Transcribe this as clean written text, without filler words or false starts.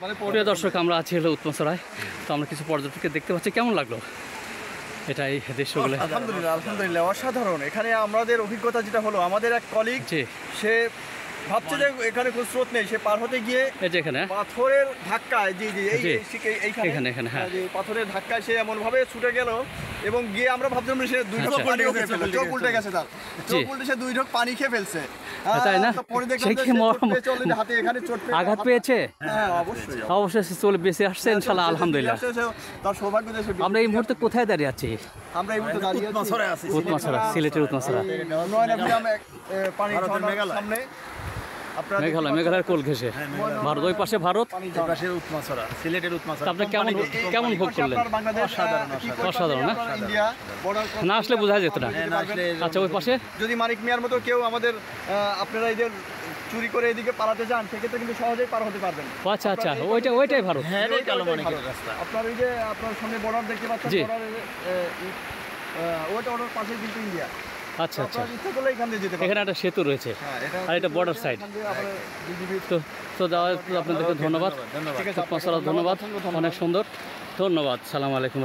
প্রিয় দর্শক, আমরা আছি হলো উত্তমসরায়। তো আমরা কিছু পর্যটককে দেখতে পাচ্ছি, কেমন লাগলো এটাই দৃশ্যগুলো? আলহামদুলিল্লাহ অসাধারণ। এখানে আমাদের অভিজ্ঞতা যেটা হলো, আমাদের এক কলিগ সে ভাবছে যে এখানে কোনো স্রোত নেই, সে পার হতে গিয়ে এখানে পাথরের ধাক্কায় এইখানে হ্যাঁ পাথরের ধাক্কায় সে এমন ভাবে ছুটে গেল এবং গিয়ে আমরা ভাবছিলাম সে 2 ঢোক পানি খেয়ে ফেলছে, চোখ উল্টে গেছে, তার চোখ উল্টে সে 2 ঢোক পানি খেয়ে ফেলছে। তাই না? পরে দেখলাম হাতে এখানে চোট আঘাত পেয়েছে। হ্যাঁ অবশ্যই অবশ্যই চলে বেঁচে আসছে ইনশাআল্লাহ, আলহামদুলিল্লাহ। তার সৌভাগ্য যে আমরা এই মুহূর্তে কোথায় দাঁড়িয়ে আছি? আমরা এই মুহূর্তে দাঁড়িয়ে আছি উত্তমসরা, সিলেটের উত্তমসরা, সামনে মেঘালয়ের কোল ঘেঁষে ভারত, ওই পাশে ভারত, সিলেটের উত্তমসরা। আপনি কেমন ভোগ করলেন? অসাধারণ না? না আসলে বোঝা যেত না। আচ্ছা, ওই পাশে যদি মানিক মিয়ার মতো কেউ আমাদের আপনারা এদের চুরি করে এদিকে পালাতে যান, সেক্ষেত্রে কিন্তু সহজেই পার হতে পারবেন। আচ্ছা আচ্ছা, ওইটাই ভারত। আপনার এই যে আপনার সামনে বর্ডার দেখতে পাচ্ছেন, ওটার পাশে কিন্তু ইন্ডিয়া। আচ্ছা আচ্ছা, এখানে একটা সেতু রয়েছে আর এটা বর্ডার সাইড। তো আপনাদেরকে ধন্যবাদ, ধন্যবাদ, অনেক সুন্দর, ধন্যবাদ। সালাম আলাইকুম।